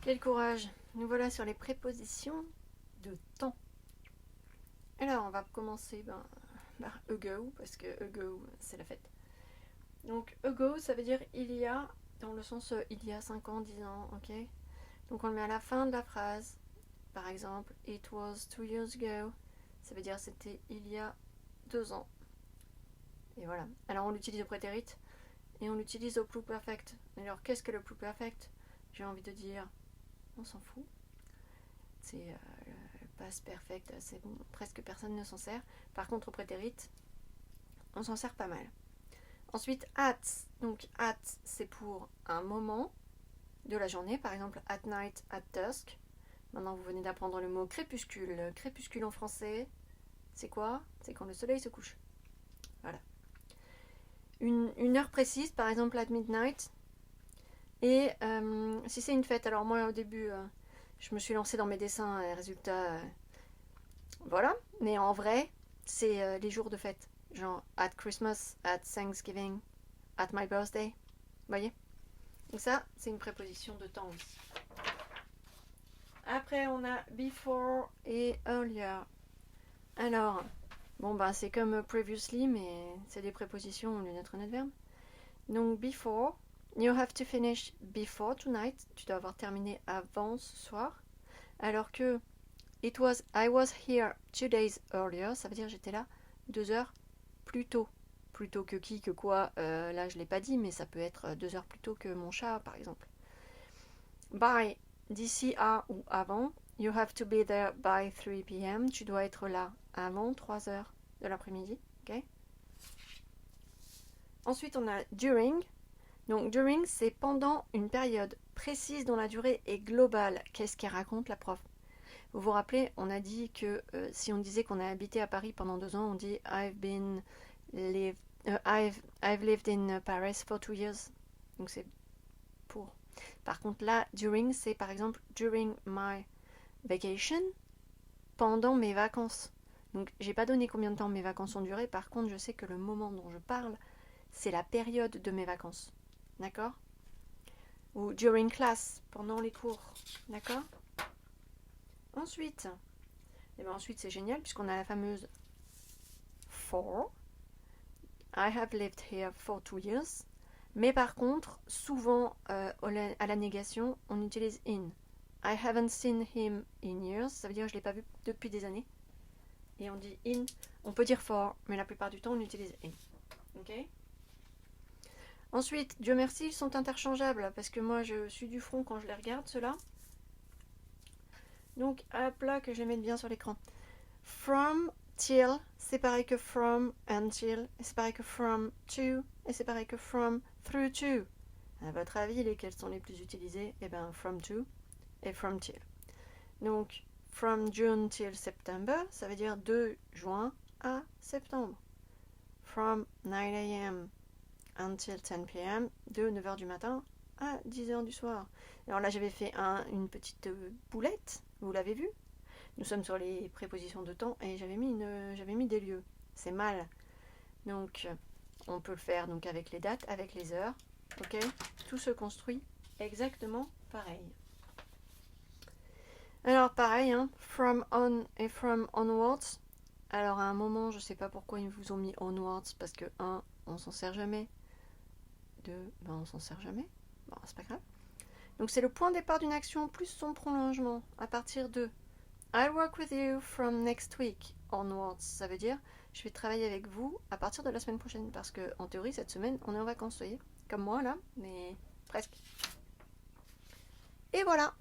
Quel courage! Nous voilà sur les prépositions de temps. Alors, on va commencer par ago, parce que ago, c'est la fête. Donc, ago, ça veut dire il y a, dans le sens il y a 5 ans, 10 ans, ok? Donc, on le met à la fin de la phrase. Par exemple, it was 2 years ago. Ça veut dire c'était il y a 2 ans. Et voilà. Alors, on l'utilise au prétérit et on l'utilise au pluperfect. Alors, qu'est-ce que le pluperfect? J'ai envie de dire, on s'en fout. C'est le past perfect, c'est bon, presque personne ne s'en sert. Par contre, au prétérit, on s'en sert pas mal. Ensuite, at. Donc, at, c'est pour un moment de la journée. Par exemple, at night, at dusk. Maintenant, vous venez d'apprendre le mot crépuscule. Crépuscule en français, c'est quoi? C'est quand le soleil se couche. Voilà. Une heure précise, par exemple, at midnight. Et si c'est une fête, alors moi, au début, je me suis lancée dans mes dessins et résultat, voilà. Mais en vrai, c'est les jours de fête. Genre, at Christmas, at Thanksgiving, at my birthday. Vous voyez? Donc ça, c'est une préposition de temps aussi. Après, on a before et earlier. Alors, bon, c'est comme previously, mais c'est des prépositions au lieu d'être un adverbe. Donc, before, you have to finish before tonight. Tu dois avoir terminé avant ce soir. Alors que I was here 2 days earlier. Ça veut dire j'étais là 2 heures plus tôt. Plus tôt que qui, que quoi, là je l'ai pas dit, mais ça peut être 2 heures plus tôt que mon chat, par exemple. By, d'ici à ou avant. You have to be there by 3 p.m. Tu dois être là avant 3 heures de l'après-midi. Okay? Ensuite, on a during. Donc, during, c'est pendant une période précise dont la durée est globale. Qu'est-ce qu'elle raconte, la prof? Vous vous rappelez, on a dit que si on disait qu'on a habité à Paris pendant 2 ans, on dit I've lived in Paris for 2 years. Donc, c'est pour. Par contre, là, during, c'est par exemple during my vacation, pendant mes vacances. Donc, j'ai pas donné combien de temps mes vacances ont duré. Par contre, je sais que le moment dont je parle, c'est la période de mes vacances. D'accord? Ou during class, pendant les cours. D'accord? Ensuite, ensuite c'est génial puisqu'on a la fameuse for. I have lived here for 2 years. Mais par contre, souvent à la négation, on utilise in. I haven't seen him in years. Ça veut dire que je ne l'ai pas vu depuis des années. Et on dit in. On peut dire for, mais la plupart du temps, on utilise in. Ok? Ensuite, Dieu merci, ils sont interchangeables parce que moi, je suis du front quand je les regarde, ceux-là. Donc, hop là, que je les mette bien sur l'écran. From, till, c'est pareil que from, until, et c'est pareil que from, to, et c'est pareil que from, through to. À votre avis, lesquels sont les plus utilisés? Eh bien, from to et from till. Donc, from June till September, ça veut dire de juin à septembre. From 9 a.m. until 10 p.m., de 9h du matin à 10h du soir. Alors là, j'avais fait une petite boulette, vous l'avez vu? Nous sommes sur les prépositions de temps et j'avais mis des lieux. C'est mal. Donc, on peut le faire donc avec les dates, avec les heures. Ok? Tout se construit exactement pareil. Alors, pareil, hein, from on et from onwards. Alors, à un moment, je sais pas pourquoi ils vous ont mis onwards, parce que 1, on s'en sert jamais. 2, on s'en sert jamais. Bon, c'est pas grave. Donc, c'est le point de départ d'une action plus son prolongement à partir de I'll work with you from next week onwards. Ça veut dire je vais travailler avec vous à partir de la semaine prochaine. Parce que en théorie, cette semaine, on est en vacances, vous voyez. Comme moi là, mais presque. Et voilà.